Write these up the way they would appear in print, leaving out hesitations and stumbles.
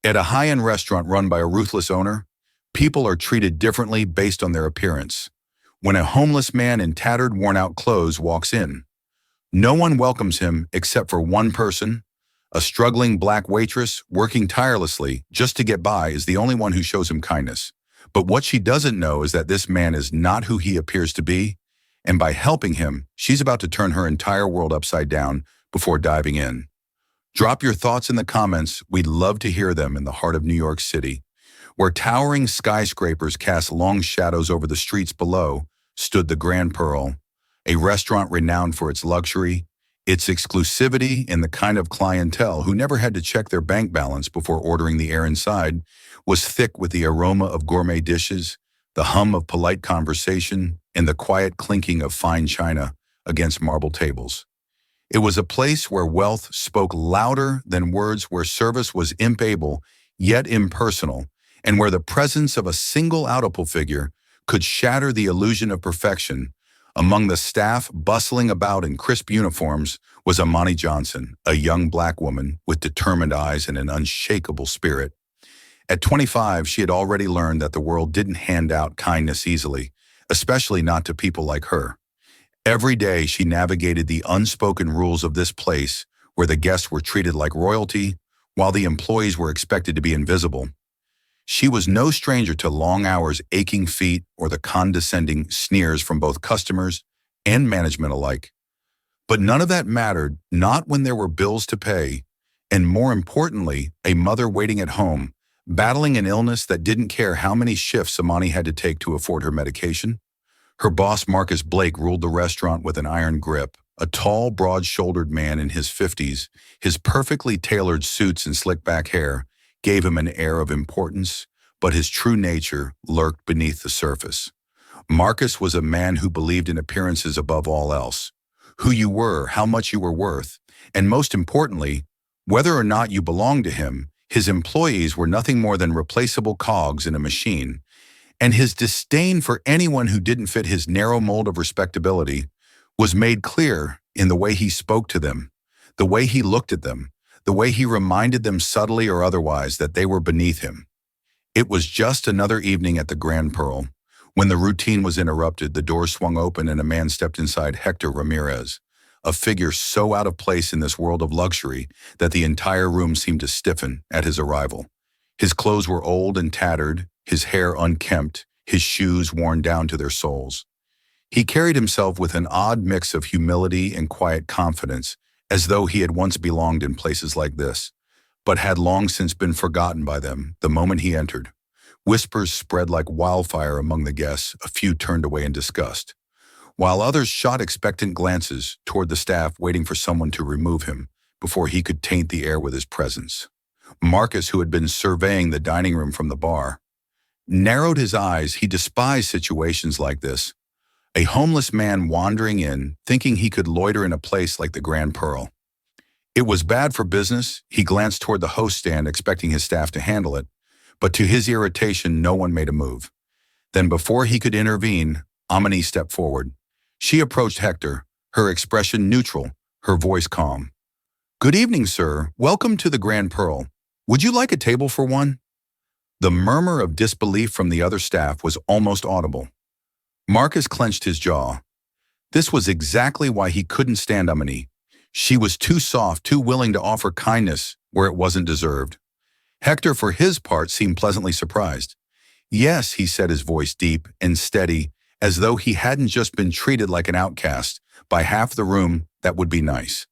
At a high-end restaurant run by a ruthless owner, people are treated differently based on their appearance. When a homeless man in tattered, worn-out clothes walks in, no one welcomes him except for one person. A struggling black waitress working tirelessly just to get by is the only one who shows him kindness. But what she doesn't know is that this man is not who he appears to be, and by helping him, she's about to turn her entire world upside down before diving in. Drop your thoughts in the comments. We'd love to hear them. In the heart of New York City, where towering skyscrapers cast long shadows over the streets below, stood the Grand Pearl, a restaurant renowned for its luxury, its exclusivity, and the kind of clientele who never had to check their bank balance before ordering. The air inside was thick with the aroma of gourmet dishes, the hum of polite conversation, and the quiet clinking of fine china against marble tables. It was a place where wealth spoke louder than words, where service was impeccable yet impersonal, and where the presence of a single audible figure could shatter the illusion of perfection. Among the staff, bustling about in crisp uniforms, was Amani Johnson, a young black woman with determined eyes and an unshakable spirit. At 25, she had already learned that the world didn't hand out kindness easily, especially not to people like her. Every day, she navigated the unspoken rules of this place, where the guests were treated like royalty, while the employees were expected to be invisible. She was no stranger to long hours, aching feet, or the condescending sneers from both customers and management alike. But none of that mattered, not when there were bills to pay, and more importantly, a mother waiting at home, battling an illness that didn't care how many shifts Amani had to take to afford her medication. Her boss, Marcus Blake, ruled the restaurant with an iron grip, a tall, broad-shouldered man in his 50s. His perfectly tailored suits and slick-back hair gave him an air of importance, but his true nature lurked beneath the surface. Marcus was a man who believed in appearances above all else. Who you were, how much you were worth, and most importantly, whether or not you belonged to him. His employees were nothing more than replaceable cogs in a machine, and his disdain for anyone who didn't fit his narrow mold of respectability was made clear in the way he spoke to them, the way he looked at them, the way he reminded them subtly or otherwise that they were beneath him. It was just another evening at the Grand Pearl. When the routine was interrupted, the door swung open and a man stepped inside. Hector Ramirez, a figure so out of place in this world of luxury that the entire room seemed to stiffen at his arrival. His clothes were old and tattered, his hair unkempt, his shoes worn down to their soles. He carried himself with an odd mix of humility and quiet confidence, as though he had once belonged in places like this, but had long since been forgotten by them the moment he entered. Whispers spread like wildfire among the guests. A few turned away in disgust, while others shot expectant glances toward the staff, waiting for someone to remove him before he could taint the air with his presence. Marcus, who had been surveying the dining room from the bar, narrowed his eyes. He despised situations like this. A homeless man wandering in, thinking he could loiter in a place like the Grand Pearl. It was bad for business. He glanced toward the host stand, expecting his staff to handle it, but to his irritation, no one made a move. Then before he could intervene, Amani stepped forward. She approached Hector, her expression neutral, her voice calm. "Good evening, sir. Welcome to the Grand Pearl. Would you like a table for one?" The murmur of disbelief from the other staff was almost audible. Marcus clenched his jaw. This was exactly why he couldn't stand Amani. She was too soft, too willing to offer kindness where it wasn't deserved. Hector, for his part, seemed pleasantly surprised. "Yes," he said, his voice deep and steady, as though he hadn't just been treated like an outcast by half the room. "That would be nice."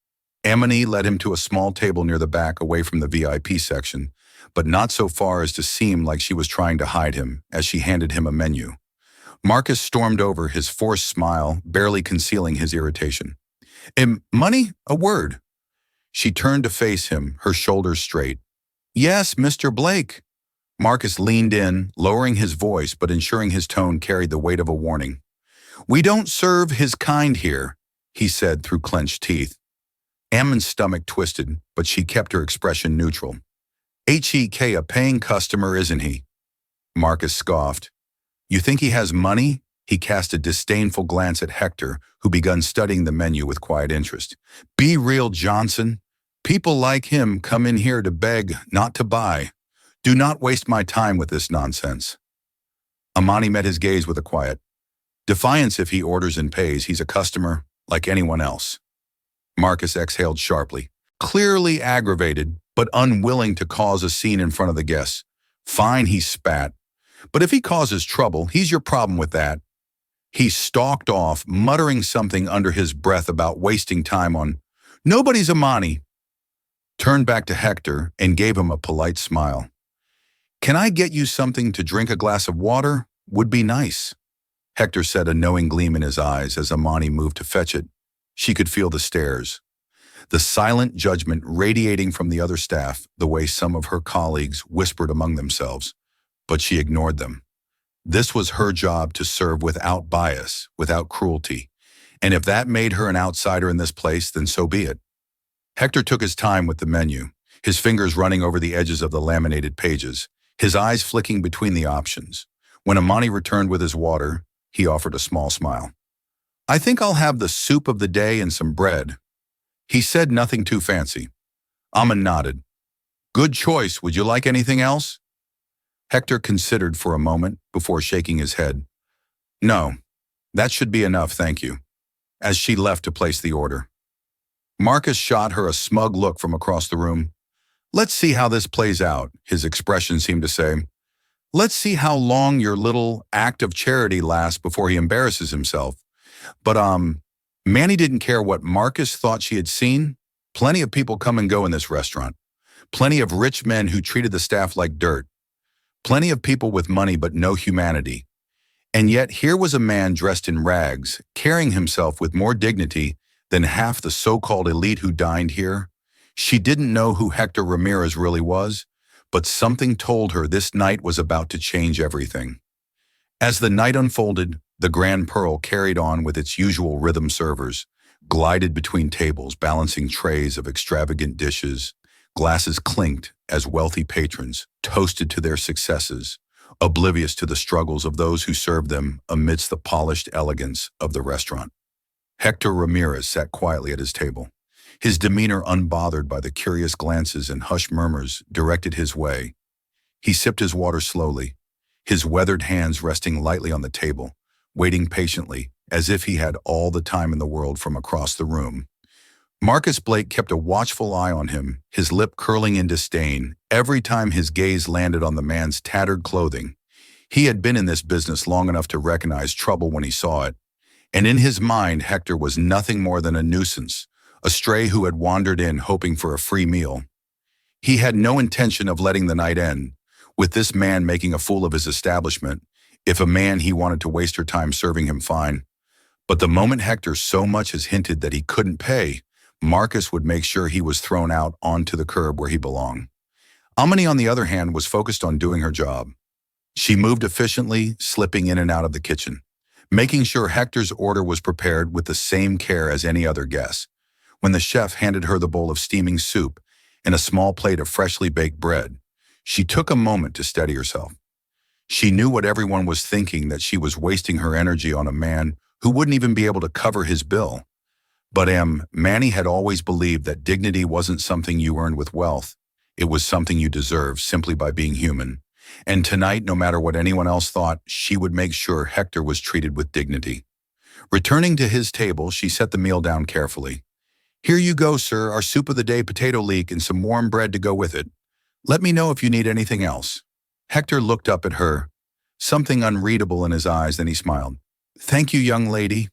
Amani led him to a small table near the back, away from the VIP section, but not so far as to seem like she was trying to hide him as she handed him a menu. Marcus stormed over, his forced smile barely concealing his irritation. "Money? A word." She turned to face him, her shoulders straight. "Yes, Mr. Blake." Marcus leaned in, lowering his voice but ensuring his tone carried the weight of a warning. "We don't serve his kind here," he said through clenched teeth. Ammon's stomach twisted, but she kept her expression neutral. "Hek, a paying customer, isn't he?" Marcus scoffed. "You think he has money?" He cast a disdainful glance at Hector, who began studying the menu with quiet interest. "Be real, Johnson. People like him come in here to beg, not to buy. Do not waste my time with this nonsense. Amani met his gaze with a quiet defiance. If he orders and pays, he's a customer like anyone else. Marcus exhaled sharply, clearly aggravated, but unwilling to cause a scene in front of the guests. Fine, he spat. But if he causes trouble, he's your problem with that. He stalked off, muttering something under his breath about wasting time on nobody's Amani. Turned back to Hector and gave him a polite smile. Can I get you something to drink? A glass of water would be nice. Hector said, a knowing gleam in his eyes as Amani moved to fetch it. She could feel the stares, the silent judgment radiating from the other staff, the way some of her colleagues whispered among themselves. But she ignored them. This was her job, to serve without bias, without cruelty. And if that made her an outsider in this place, then so be it. Hector took his time with the menu, his fingers running over the edges of the laminated pages, his eyes flicking between the options. When Amani returned with his water, he offered a small smile. I think I'll have the soup of the day and some bread. He said nothing too fancy. Aman nodded. Good choice. Would you like anything else? Hector considered for a moment before shaking his head. No, that should be enough, thank you. As she left to place the order. Marcus shot her a smug look from across the room. Let's see how this plays out, his expression seemed to say. Let's see how long your little act of charity lasts before he embarrasses himself. But, Manny didn't care what Marcus thought she had seen. Plenty of people come and go in this restaurant. Plenty of rich men who treated the staff like dirt. Plenty of people with money but no humanity. And yet here was a man dressed in rags, carrying himself with more dignity than half the so-called elite who dined here. She didn't know who Hector Ramirez really was, but something told her this night was about to change everything. As the night unfolded, the Grand Pearl carried on with its usual rhythm. Servers glided between tables, balancing trays of extravagant dishes. Glasses clinked as wealthy patrons toasted to their successes, oblivious to the struggles of those who served them amidst the polished elegance of the restaurant. Hector Ramirez sat quietly at his table, his demeanor unbothered by the curious glances and hushed murmurs directed his way. He sipped his water slowly, his weathered hands resting lightly on the table, waiting patiently, as if he had all the time in the world. From across the room, Marcus Blake kept a watchful eye on him, his lip curling in disdain every time his gaze landed on the man's tattered clothing. He had been in this business long enough to recognize trouble when he saw it, and in his mind Hector was nothing more than a nuisance, a stray who had wandered in hoping for a free meal. He had no intention of letting the night end, with this man making a fool of his establishment. If a man he wanted to waste her time serving him, fine. But the moment Hector so much as hinted that he couldn't pay, Marcus would make sure he was thrown out onto the curb where he belonged. Amani, on the other hand, was focused on doing her job. She moved efficiently, slipping in and out of the kitchen, making sure Hector's order was prepared with the same care as any other guest. When the chef handed her the bowl of steaming soup and a small plate of freshly baked bread, she took a moment to steady herself. She knew what everyone was thinking, that she was wasting her energy on a man who wouldn't even be able to cover his bill. But Manny had always believed that dignity wasn't something you earned with wealth. It was something you deserved simply by being human. And tonight, no matter what anyone else thought, she would make sure Hector was treated with dignity. Returning to his table, she set the meal down carefully. Here you go, sir, our soup of the day, potato leek, and some warm bread to go with it. Let me know if you need anything else. Hector looked up at her, something unreadable in his eyes, then he smiled. Thank you, young lady.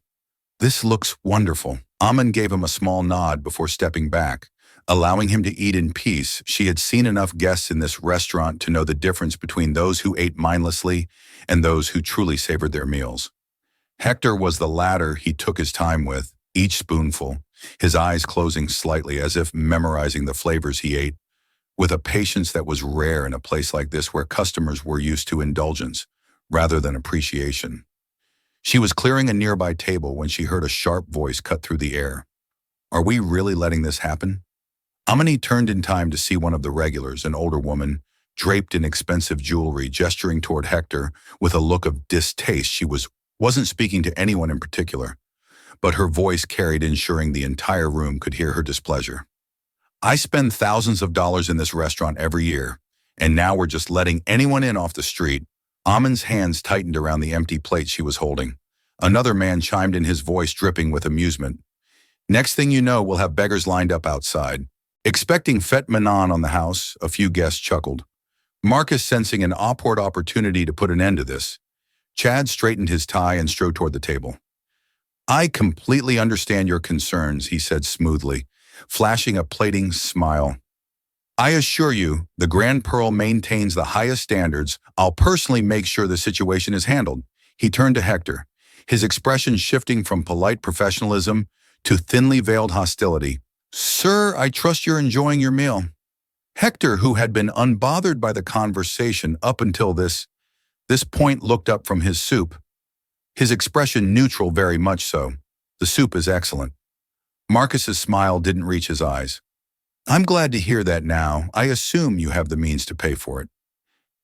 This looks wonderful. Aman gave him a small nod before stepping back, allowing him to eat in peace. She had seen enough guests in this restaurant to know the difference between those who ate mindlessly and those who truly savored their meals. Hector was the latter. He took his time with each spoonful, his eyes closing slightly as if memorizing the flavors he ate, with a patience that was rare in a place like this where customers were used to indulgence rather than appreciation. She was clearing a nearby table when she heard a sharp voice cut through the air. Are we really letting this happen? Amani turned in time to see one of the regulars, an older woman, draped in expensive jewelry, gesturing toward Hector with a look of distaste. She wasn't speaking to anyone in particular, but her voice carried, ensuring the entire room could hear her displeasure. I spend thousands of dollars in this restaurant every year, And now we're just letting anyone in off the street. Amon's hands tightened around the empty plate she was holding. Another man chimed in, his voice dripping with amusement. Next thing you know, we'll have beggars lined up outside. Expecting fete Manon on the house, a few guests chuckled. Marcus, sensing an awkward opportunity to put an end to this, Chad straightened his tie and strode toward the table. I completely understand your concerns, he said smoothly, flashing a plating smile. I assure you, the Grand Pearl maintains the highest standards. I'll personally make sure the situation is handled. He turned to Hector, his expression shifting from polite professionalism to thinly veiled hostility. Sir, I trust you're enjoying your meal. Hector, who had been unbothered by the conversation up until this point, looked up from his soup. His expression neutral, very much so. The soup is excellent. Marcus's smile didn't reach his eyes. I'm glad to hear that now. I assume you have the means to pay for it.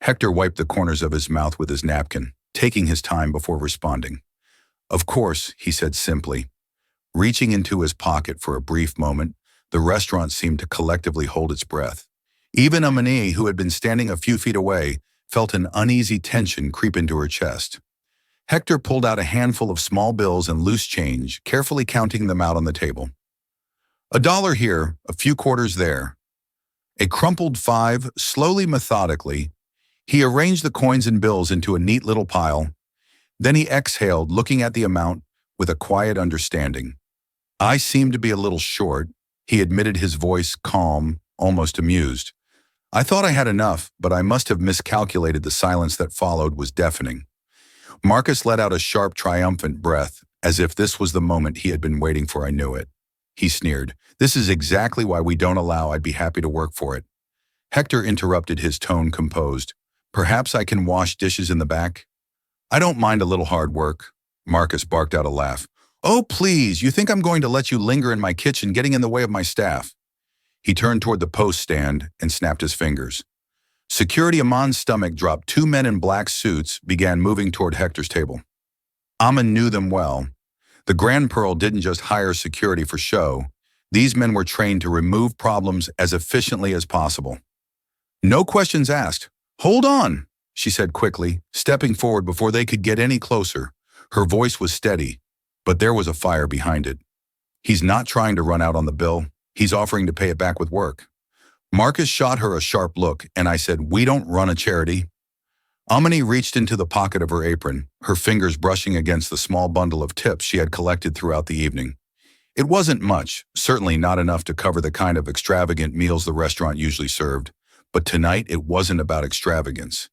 Hector wiped the corners of his mouth with his napkin, taking his time before responding. Of course, he said simply. Reaching into his pocket for a brief moment, the restaurant seemed to collectively hold its breath. Even Amani, who had been standing a few feet away, felt an uneasy tension creep into her chest. Hector pulled out a handful of small bills and loose change, carefully counting them out on the table. $1 here, a few quarters there. A crumpled 5, slowly, methodically. He arranged the coins and bills into a neat little pile. Then he exhaled, looking at the amount with a quiet understanding. I seem to be a little short, he admitted, his voice calm, almost amused. I thought I had enough, but I must have miscalculated. The silence that followed was deafening. Marcus let out a sharp, triumphant breath, as if this was the moment he had been waiting for. I knew it. He sneered. This is exactly why we don't allow. I'd be happy to work for it. Hector interrupted, his tone composed. Perhaps I can wash dishes in the back? I don't mind a little hard work. Marcus barked out a laugh. Oh, please, you think I'm going to let you linger in my kitchen, getting in the way of my staff? He turned toward the post stand and snapped his fingers. Security. Amon's stomach dropped. 2 men in black suits began moving toward Hector's table. Amon knew them well. The Grand Pearl didn't just hire security for show. These men were trained to remove problems as efficiently as possible. No questions asked. Hold on, she said quickly, stepping forward before they could get any closer. Her voice was steady, but there was a fire behind it. He's not trying to run out on the bill. He's offering to pay it back with work. Marcus shot her a sharp look, and I said, we don't run a charity. Amani reached into the pocket of her apron, her fingers brushing against the small bundle of tips she had collected throughout the evening. It wasn't much, certainly not enough to cover the kind of extravagant meals the restaurant usually served, but tonight it wasn't about extravagance.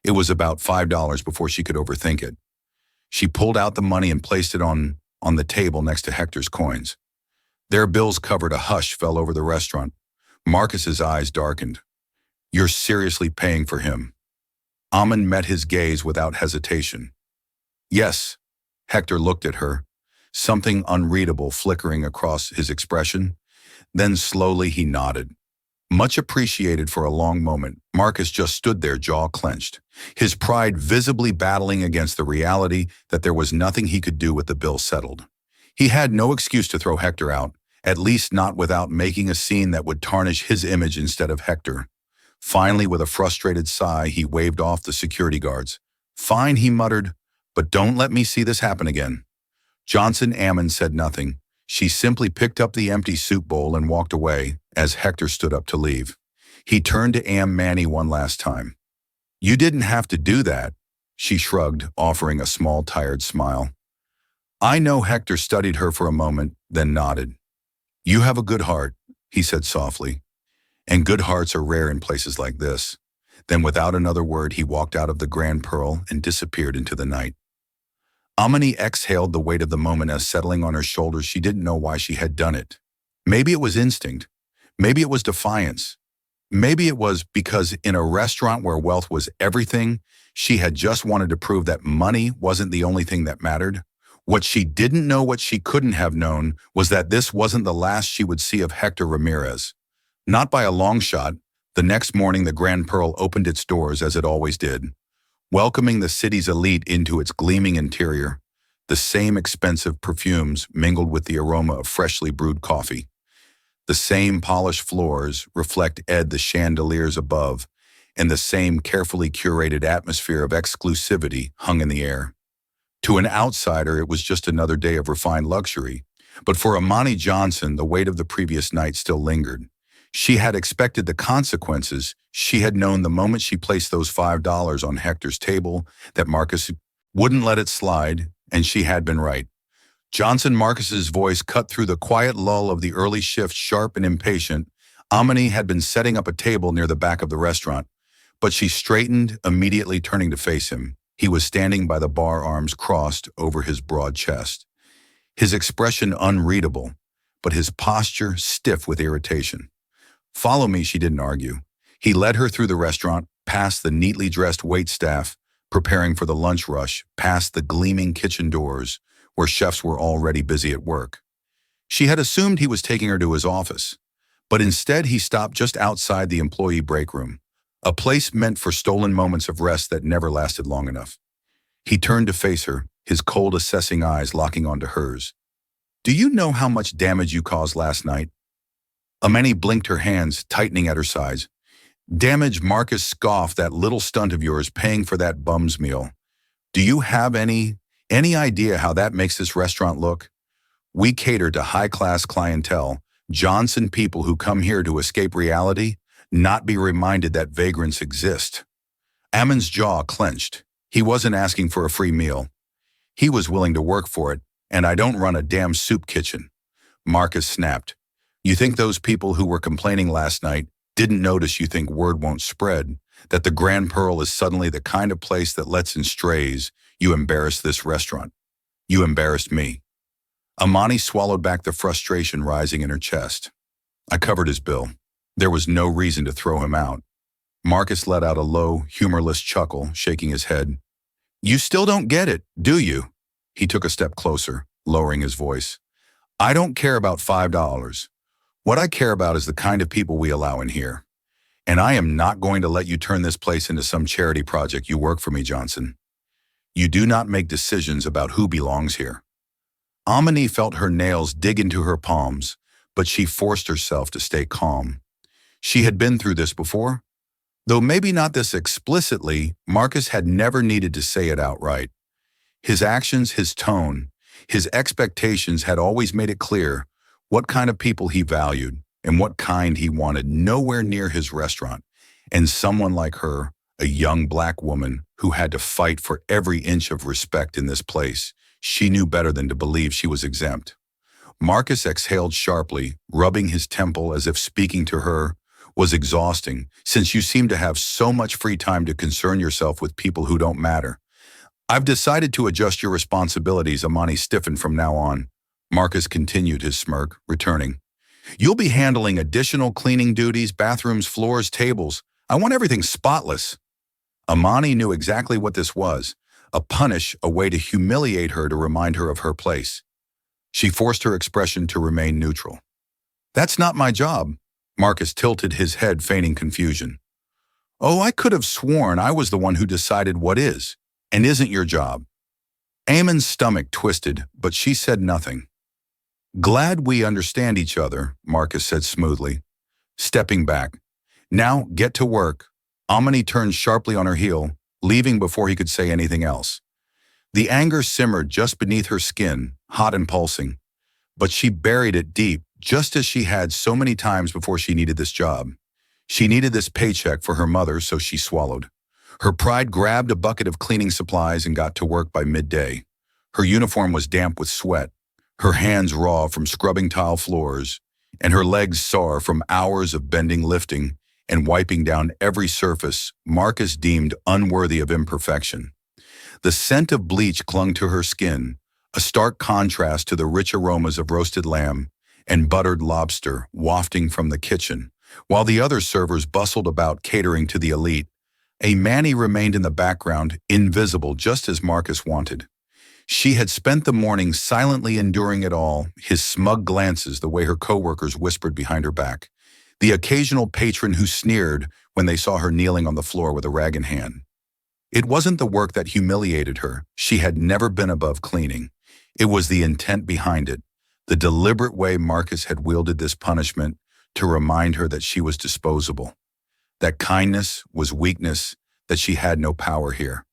It was about $5 before she could overthink it. She pulled out the money and placed it on the table next to Hector's coins. Their bills covered. A hush fell over the restaurant. Marcus's eyes darkened. You're seriously paying for him? Amon met his gaze without hesitation. Yes. Hector looked at her, something unreadable flickering across his expression. Then slowly he nodded. Much appreciated. For a long moment, Marcus just stood there, jaw clenched, his pride visibly battling against the reality that there was nothing he could do with the bill settled. He had no excuse to throw Hector out, at least not without making a scene that would tarnish his image instead of Hector. Finally, with a frustrated sigh, he waved off the security guards. Fine, he muttered, but don't let me see this happen again. Amon said nothing. She simply picked up the empty soup bowl and walked away as Hector stood up to leave. He turned to Manny one last time. You didn't have to do that, she shrugged, offering a small, tired smile. I know. Hector studied her for a moment, then nodded. You have a good heart, he said softly. And good hearts are rare in places like this. Then without another word, he walked out of the Grand Pearl and disappeared into the night. Amani exhaled, the weight of the moment as settling on her shoulders. She didn't know why she had done it. Maybe it was instinct. Maybe it was defiance. Maybe it was because in a restaurant where wealth was everything, she had just wanted to prove that money wasn't the only thing that mattered. What she didn't know, what she couldn't have known, was that this wasn't the last she would see of Hector Ramirez. Not by a long shot. The next morning, the Grand Pearl opened its doors as it always did, welcoming the city's elite into its gleaming interior. The same expensive perfumes mingled with the aroma of freshly brewed coffee. The same polished floors reflect the chandeliers above, and the same carefully curated atmosphere of exclusivity hung in the air. To an outsider, it was just another day of refined luxury. But for Amani Johnson, the weight of the previous night still lingered. She had expected the consequences. She had known the moment she placed those $5 on Hector's table that Marcus wouldn't let it slide, and she had been right. Johnson Marcus's voice cut through the quiet lull of the early shift, sharp and impatient. Amani had been setting up a table near the back of the restaurant, but she straightened, immediately turning to face him. He was standing by the bar, arms crossed over his broad chest. His expression unreadable, but his posture stiff with irritation. "Follow me," she didn't argue. He led her through the restaurant, past the neatly dressed waitstaff, preparing for the lunch rush, past the gleaming kitchen doors, where chefs were already busy at work. She had assumed he was taking her to his office, but instead he stopped just outside the employee break room, a place meant for stolen moments of rest that never lasted long enough. He turned to face her, his cold, assessing eyes locking onto hers. "Do you know how much damage you caused last night?" Amani blinked, her hands tightening at her sides. "Damage?" Marcus scoffed. "That little stunt of yours, paying for that bum's meal. Do you have any idea how that makes this restaurant look? We cater to high-class clientele, Johnson people who come here to escape reality, not be reminded that vagrants exist." Amon's jaw clenched. He wasn't asking for a free meal. He was willing to work for it, and I don't run a damn soup kitchen. Marcus snapped. "You think those people who were complaining last night didn't notice? You think word won't spread, that the Grand Pearl is suddenly the kind of place that lets in strays? You embarrassed this restaurant. You embarrassed me." Amani swallowed back the frustration rising in her chest. "I covered his bill. There was no reason to throw him out." Marcus let out a low, humorless chuckle, shaking his head. "You still don't get it, do you?" He took a step closer, lowering his voice. "I don't care about $5. What I care about is the kind of people we allow in here. And I am not going to let you turn this place into some charity project. You work for me, Johnson. You do not make decisions about who belongs here." Amani felt her nails dig into her palms, but she forced herself to stay calm. She had been through this before. Though maybe not this explicitly, Marcus had never needed to say it outright. His actions, his tone, his expectations had always made it clear what kind of people he valued and what kind he wanted nowhere near his restaurant. And someone like her, a young black woman who had to fight for every inch of respect in this place, she knew better than to believe she was exempt. Marcus exhaled sharply, rubbing his temple as if speaking to her was exhausting, since you seem to have so much free time to concern yourself with people who don't matter. "I've decided to adjust your responsibilities." Amani stiffened. "From now on," Marcus continued, his smirk returning, "you'll be handling additional cleaning duties, bathrooms, floors, tables. I want everything spotless." Amani knew exactly what this was, a punish, a way to humiliate her, to remind her of her place. She forced her expression to remain neutral. "That's not my job." Marcus tilted his head, feigning confusion. "Oh, I could have sworn I was the one who decided what is and isn't your job." Amon's stomach twisted, but she said nothing. "Glad we understand each other," Marcus said smoothly, stepping back. "Now get to work." Amani turned sharply on her heel, leaving before he could say anything else. The anger simmered just beneath her skin, hot and pulsing, but she buried it deep, just as she had so many times before. She needed this job. She needed this paycheck for her mother, so she swallowed. Her pride grabbed a bucket of cleaning supplies and got to work by midday. Her uniform was damp with sweat, her hands raw from scrubbing tile floors, and her legs sore from hours of bending, lifting, and wiping down every surface Marcus deemed unworthy of imperfection. The scent of bleach clung to her skin, a stark contrast to the rich aromas of roasted lamb and buttered lobster wafting from the kitchen. While the other servers bustled about catering to the elite, Amani remained in the background, invisible, just as Marcus wanted. She had spent the morning silently enduring it all, his smug glances, the way her coworkers whispered behind her back, the occasional patron who sneered when they saw her kneeling on the floor with a rag in hand. It wasn't the work that humiliated her. She had never been above cleaning. It was the intent behind it, the deliberate way Marcus had wielded this punishment to remind her that she was disposable, that kindness was weakness, that she had no power here.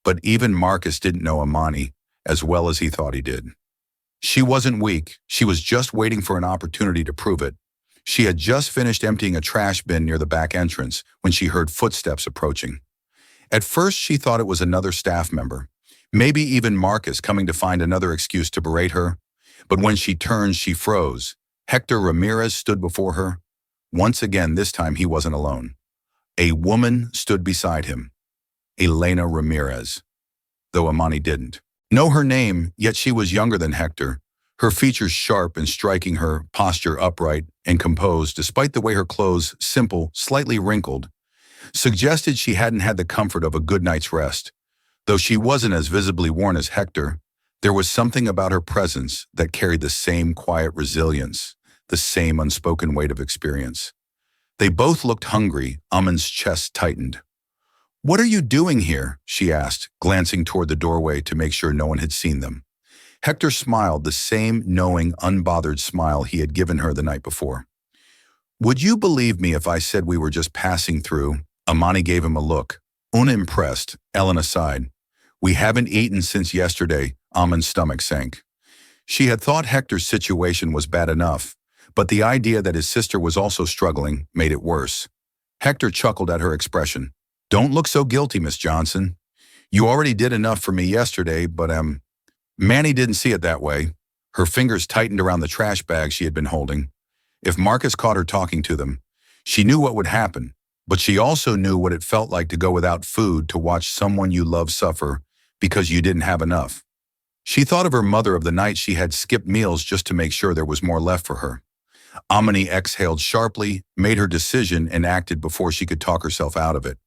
But even Marcus didn't know Amani as well as he thought he did. She wasn't weak, she was just waiting for an opportunity to prove it. She had just finished emptying a trash bin near the back entrance when she heard footsteps approaching. At first, she thought it was another staff member, maybe even Marcus coming to find another excuse to berate her. But when she turned, she froze. Hector Ramirez stood before her. Once again, this time he wasn't alone. A woman stood beside him, Elena Ramirez, though Amani didn't know her name, yet she was younger than Hector, her features sharp and striking, her posture upright and composed, despite the way her clothes, simple, slightly wrinkled, suggested she hadn't had the comfort of a good night's rest. Though she wasn't as visibly worn as Hector, there was something about her presence that carried the same quiet resilience, the same unspoken weight of experience. They both looked hungry. Amon's chest tightened. "What are you doing here?" she asked, glancing toward the doorway to make sure no one had seen them. Hector smiled, the same knowing, unbothered smile he had given her the night before. "Would you believe me if I said we were just passing through?" Amani gave him a look. Unimpressed, Elena sighed. "We haven't eaten since yesterday." Amon's stomach sank. She had thought Hector's situation was bad enough, but the idea that his sister was also struggling made it worse. Hector chuckled at her expression. "Don't look so guilty, Miss Johnson. You already did enough for me yesterday, but Manny didn't see it that way." Her fingers tightened around the trash bag she had been holding. If Marcus caught her talking to them, she knew what would happen, but she also knew what it felt like to go without food, to watch someone you love suffer because you didn't have enough. She thought of her mother, of the night she had skipped meals just to make sure there was more left for her. Amani exhaled sharply, made her decision, and acted before she could talk herself out of it.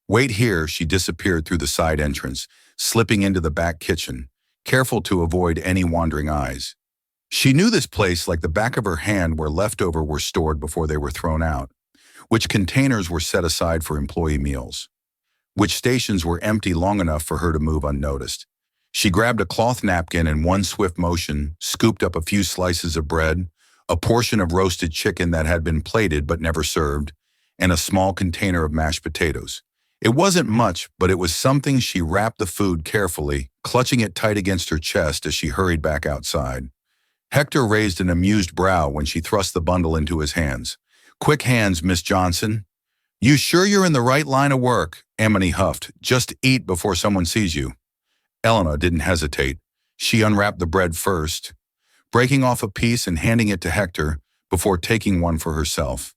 "Wait here." She disappeared through the side entrance, slipping into the back kitchen, careful to avoid any wandering eyes. She knew this place like the back of her hand, where leftover were stored before they were thrown out, which containers were set aside for employee meals, which stations were empty long enough for her to move unnoticed. She grabbed a cloth napkin and, one swift motion, scooped up a few slices of bread, a portion of roasted chicken that had been plated but never served, and a small container of mashed potatoes. It wasn't much, but it was something. She wrapped the food carefully, clutching it tight against her chest as she hurried back outside. Hector raised an amused brow when she thrust the bundle into his hands. "Quick hands, Miss Johnson." "You sure you're in the right line of work?" Amani huffed. "Just eat before someone sees you." Elena didn't hesitate. She unwrapped the bread first, breaking off a piece and handing it to Hector before taking one for herself.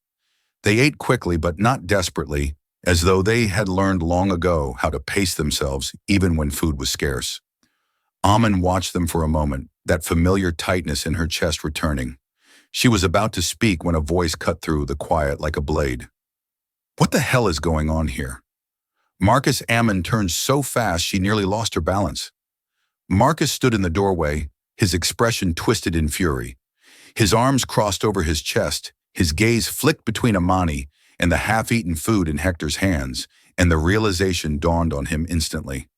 They ate quickly but not desperately, as though they had learned long ago how to pace themselves even when food was scarce. Amon watched them for a moment, that familiar tightness in her chest returning. She was about to speak when a voice cut through the quiet like a blade. "What the hell is going on here?" Marcus Amon turned so fast she nearly lost her balance. Marcus stood in the doorway, his expression twisted in fury. His arms crossed over his chest, his gaze flicked between Amani and the half-eaten food in Hector's hands, and the realization dawned on him instantly.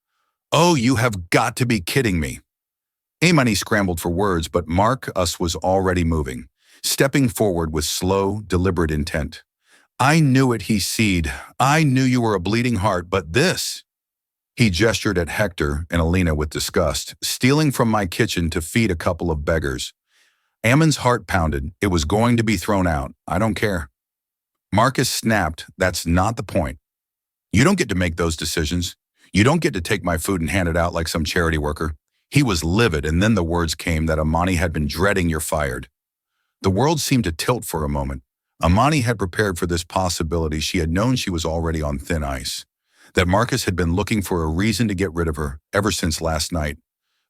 "Oh, you have got to be kidding me." Amani scrambled for words, but Marcus was already moving, stepping forward with slow, deliberate intent. "I knew it," he said. "I knew you were a bleeding heart, but this—" He gestured at Hector and Elena with disgust. "Stealing from my kitchen to feed a couple of beggars." Amon's heart pounded. It was going to be thrown out. "I don't care." Marcus snapped. "That's not the point. You don't get to make those decisions. You don't get to take my food and hand it out like some charity worker." He was livid, and then the words came that Amani had been dreading. "You're fired." The world seemed to tilt for a moment. Amani had prepared for this possibility. She had known she was already on thin ice, that Marcus had been looking for a reason to get rid of her ever since last night.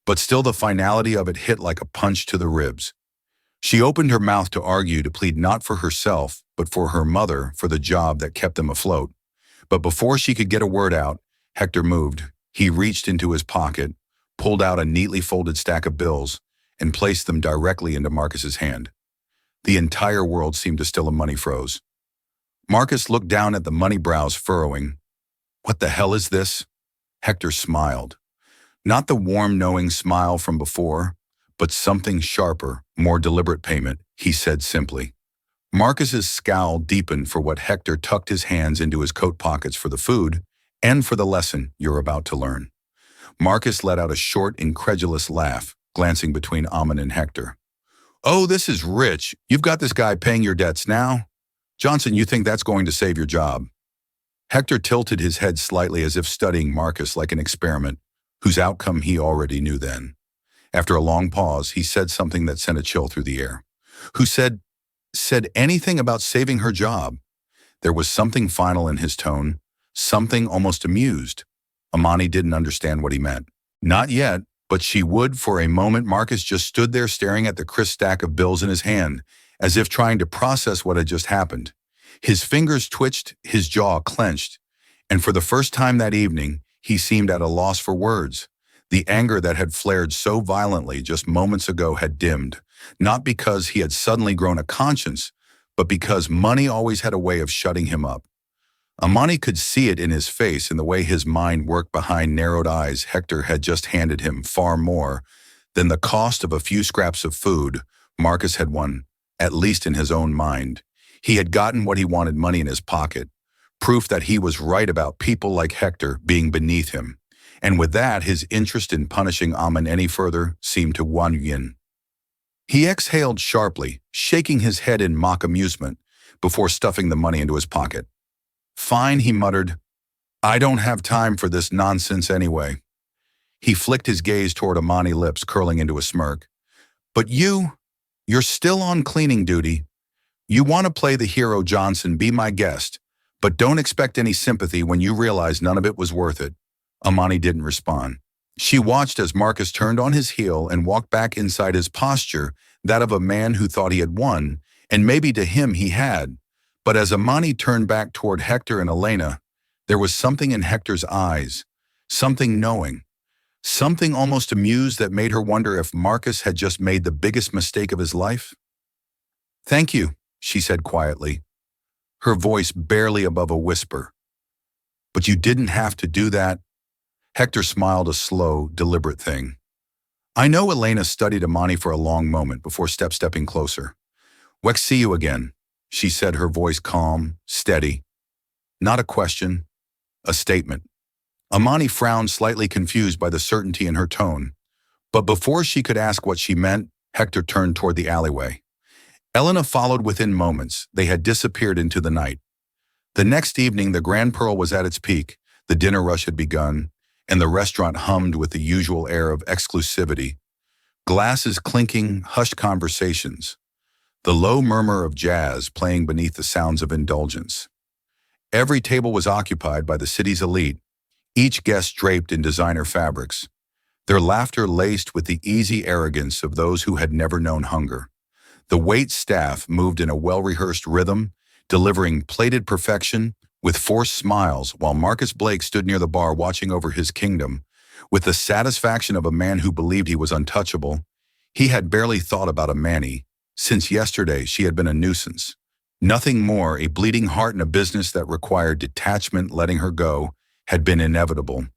But still, the finality of it hit like a punch to the ribs. She opened her mouth to argue, to plead not for herself, but for her mother, for the job that kept them afloat. But before she could get a word out, Hector moved. He reached into his pocket, pulled out a neatly folded stack of bills, and placed them directly into Marcus's hand. The entire world seemed to still, and money froze. Marcus looked down at the money brows furrowing. "What the hell is this?" Hector smiled. Not the warm, knowing smile from before, but something sharper, more deliberate payment. He said simply, Marcus's scowl deepened for what Hector tucked his hands into his coat pockets for the food and for the lesson you're about to learn. Marcus let out a short, incredulous laugh, glancing between Amon and Hector. Oh, this is rich. You've got this guy paying your debts now? Johnson, you think that's going to save your job? Hector tilted his head slightly as if studying Marcus like an experiment, whose outcome he already knew then. After a long pause, he said something that sent a chill through the air. Who said anything about saving her job? There was something final in his tone, something almost amused. Amani didn't understand what he meant. Not yet, but she would for a moment. Marcus just stood there staring at the crisp stack of bills in his hand, as if trying to process what had just happened. His fingers twitched, his jaw clenched, and for the first time that evening, he seemed at a loss for words. The anger that had flared so violently just moments ago had dimmed, not because he had suddenly grown a conscience, but because money always had a way of shutting him up. Amani could see it in his face, in the way his mind worked behind narrowed eyes. Hector had just handed him far more than the cost of a few scraps of food Marcus had won, at least in his own mind. He had gotten what he wanted, money in his pocket, proof that he was right about people like Hector being beneath him. And with that, his interest in punishing Amon any further seemed to wane. He exhaled sharply, shaking his head in mock amusement, before stuffing the money into his pocket. Fine, he muttered. I don't have time for this nonsense anyway. He flicked his gaze toward Amani, lips curling into a smirk. But you're still on cleaning duty. You want to play the hero, Johnson, be my guest, but don't expect any sympathy when you realize none of it was worth it. Amani didn't respond. She watched as Marcus turned on his heel and walked back inside, his posture, that of a man who thought he had won, and maybe to him he had. But as Amani turned back toward Hector and Elena, there was something in Hector's eyes, something knowing, something almost amused that made her wonder if Marcus had just made the biggest mistake of his life. Thank you, she said quietly, her voice barely above a whisper. But you didn't have to do that. Hector smiled, a slow, deliberate thing. I know. Elena studied Amani for a long moment before stepping closer. We'll see you again, she said, her voice calm, steady. Not a question, a statement. Amani frowned, slightly confused by the certainty in her tone. But before she could ask what she meant, Hector turned toward the alleyway. Elena followed within moments. They had disappeared into the night. The next evening, the Grand Pearl was at its peak. The dinner rush had begun, and the restaurant hummed with the usual air of exclusivity. Glasses clinking, hushed conversations. The low murmur of jazz playing beneath the sounds of indulgence. Every table was occupied by the city's elite, each guest draped in designer fabrics, their laughter laced with the easy arrogance of those who had never known hunger. The wait staff moved in a well-rehearsed rhythm, delivering plated perfection with forced smiles, while Marcus Blake stood near the bar watching over his kingdom. With the satisfaction of a man who believed he was untouchable, he had barely thought about Amani. Since yesterday, she had been a nuisance. Nothing more, a bleeding heart in a business that required detachment. Letting her go had been inevitable.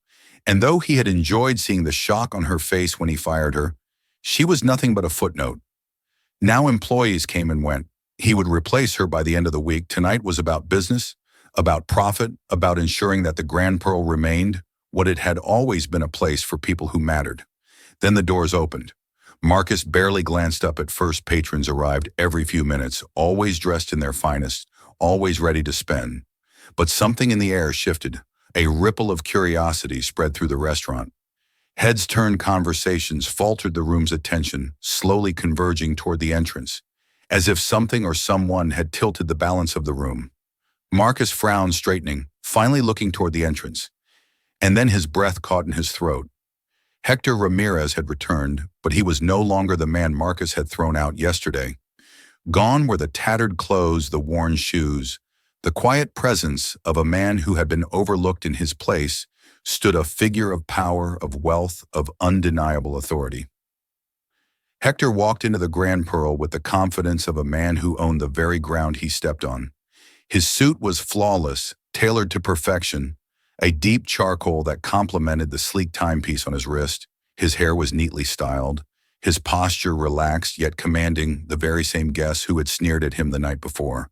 And though he had enjoyed seeing the shock on her face when he fired her, she was nothing but a footnote. Now employees came and went. He would replace her by the end of the week. Tonight was about business, about profit, about ensuring that the Grand Pearl remained what it had always been, a place for people who mattered. Then the doors opened. Marcus barely glanced up at first. Patrons arrived every few minutes, always dressed in their finest, always ready to spend. But something in the air shifted. A ripple of curiosity spread through the restaurant. Heads turned, conversations faltered, the room's attention slowly converging toward the entrance, as if something or someone had tilted the balance of the room. Marcus frowned, straightening, finally looking toward the entrance. And then his breath caught in his throat. Hector Ramirez had returned, but he was no longer the man Marcus had thrown out yesterday. Gone were the tattered clothes, the worn shoes. The quiet presence of a man who had been overlooked. In his place stood a figure of power, of wealth, of undeniable authority. Hector walked into the Grand Pearl with the confidence of a man who owned the very ground he stepped on. His suit was flawless, tailored to perfection, a deep charcoal that complemented the sleek timepiece on his wrist. His hair was neatly styled, his posture relaxed yet commanding. The very same guest who had sneered at him the night before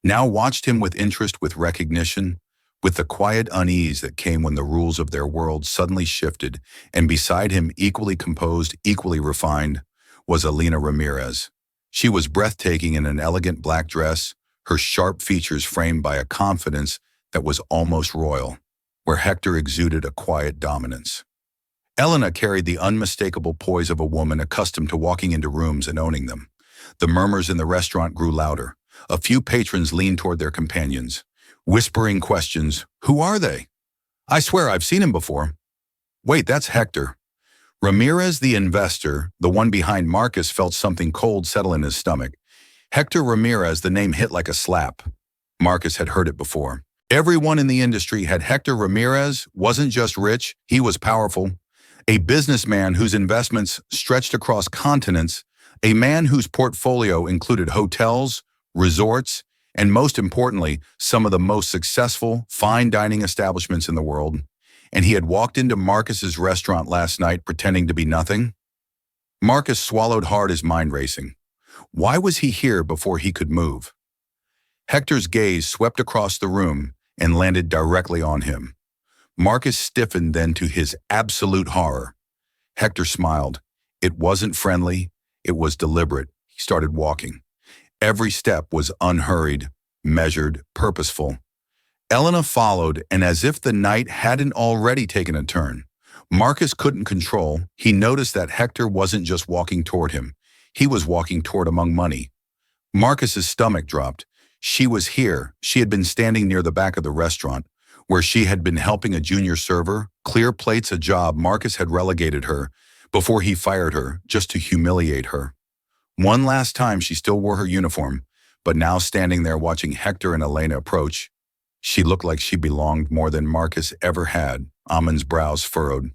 now watched him with interest, with recognition, with the quiet unease that came when the rules of their world suddenly shifted, and beside him, equally composed, equally refined, was Elena Ramirez. She was breathtaking in an elegant black dress, her sharp features framed by a confidence that was almost royal, where Hector exuded a quiet dominance. Elena carried the unmistakable poise of a woman accustomed to walking into rooms and owning them. The murmurs in the restaurant grew louder. A few patrons leaned toward their companions, whispering questions. Who are they? I swear I've seen him before. Wait, that's Hector. Ramirez, the investor, the one behind Marcus, felt something cold settle in his stomach. Hector Ramirez, the name hit like a slap. Marcus had heard it before. Everyone in the industry had Hector Ramirez wasn't just rich, he was powerful. A businessman whose investments stretched across continents, a man whose portfolio included hotels, resorts, and most importantly, some of the most successful fine dining establishments in the world. And he had walked into Marcus's restaurant last night pretending to be nothing? Marcus swallowed hard, his mind racing. Why was he here before he could move? Hector's gaze swept across the room and landed directly on him. Marcus stiffened then to his absolute horror. Hector smiled. It wasn't friendly, it was deliberate. He started walking. Every step was unhurried, measured, purposeful. Elena followed, and as if the night hadn't already taken a turn, Marcus couldn't control. He noticed that Hector wasn't just walking toward him. He was walking toward among money. Marcus's stomach dropped. She was here. She had been standing near the back of the restaurant, where she had been helping a junior server clear plates, a job Marcus had relegated her before he fired her, just to humiliate her. One last time she still wore her uniform, but now standing there watching Hector and Elena approach, she looked like she belonged more than Marcus ever had. Amon's brows furrowed.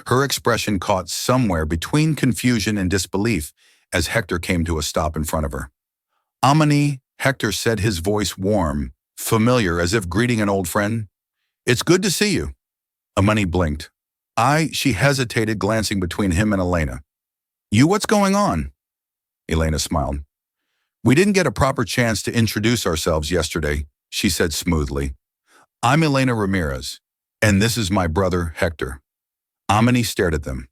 Her expression caught somewhere between confusion and disbelief as Hector came to a stop in front of her. Amani, Hector said, his voice warm, familiar, as if greeting an old friend. It's good to see you. Amani blinked. She hesitated, glancing between him and Elena. You, what's going on? Elena smiled. We didn't get a proper chance to introduce ourselves yesterday, she said smoothly. I'm Elena Ramirez, and this is my brother, Hector. Amani stared at them.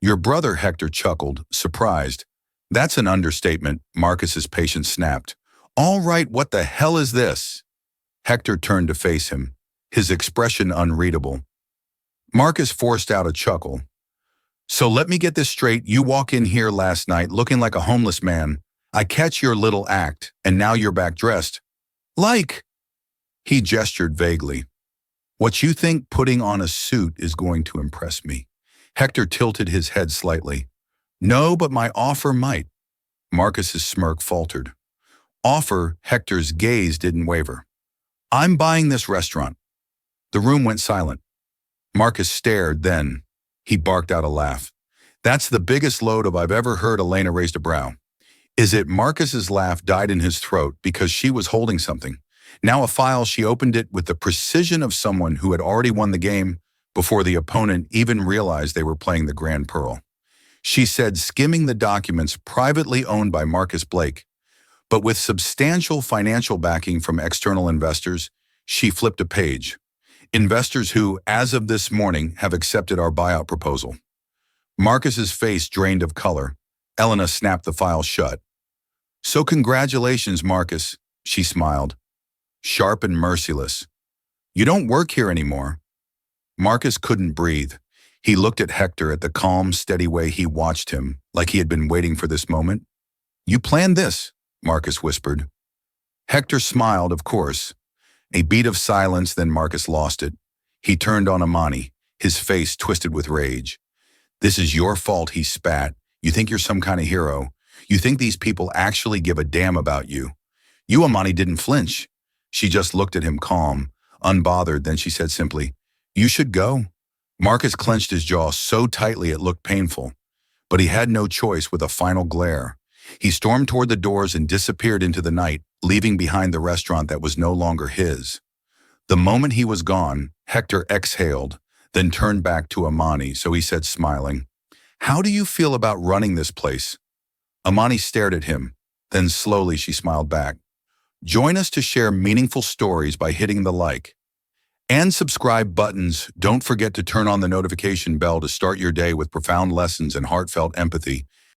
Your brother, Hector chuckled, surprised. That's an understatement, Marcus's patience snapped. All right, what the hell is this? Hector turned to face him, his expression unreadable. Marcus forced out a chuckle. So let me get this straight. You walk in here last night looking like a homeless man. I catch your little act, and now you're back dressed. Like? He gestured vaguely. What you think putting on a suit is going to impress me? Hector tilted his head slightly. No, but my offer might. Marcus's smirk faltered. Offer? Hector's gaze didn't waver. I'm buying this restaurant. The room went silent. Marcus stared, then he barked out a laugh. That's the biggest load of I've ever heard. Elena raised a brow. Is it? Marcus's laugh died in his throat because she was holding something. Now a file. She opened it with the precision of someone who had already won the game before the opponent even realized they were playing the Grand Pearl. She said, skimming the documents privately owned by Marcus Blake, but with substantial financial backing from external investors. She flipped a page. Investors who, as of this morning, have accepted our buyout proposal. Marcus's face drained of color. Elena snapped the file shut. So congratulations, Marcus, she smiled, sharp and merciless. You don't work here anymore. Marcus couldn't breathe. He looked at Hector at the calm, steady way he watched him, like he had been waiting for this moment. You planned this, Marcus whispered. Hector smiled, of course. A beat of silence, then Marcus lost it. He turned on Amani, his face twisted with rage. This is your fault, he spat. You think you're some kind of hero. You think these people actually give a damn about you. You, Amani, didn't flinch. She just looked at him calm, unbothered, then she said simply, You should go. Marcus clenched his jaw so tightly it looked painful, but he had no choice with a final glare. He stormed toward the doors and disappeared into the night, leaving behind the restaurant that was no longer his. The moment he was gone, Hector exhaled, then turned back to Amani, so he said, smiling, How do you feel about running this place? Amani stared at him. Then slowly she smiled back. Join us to share meaningful stories by hitting the like and subscribe buttons. Don't forget to turn on the notification bell to start your day with profound lessons and heartfelt empathy.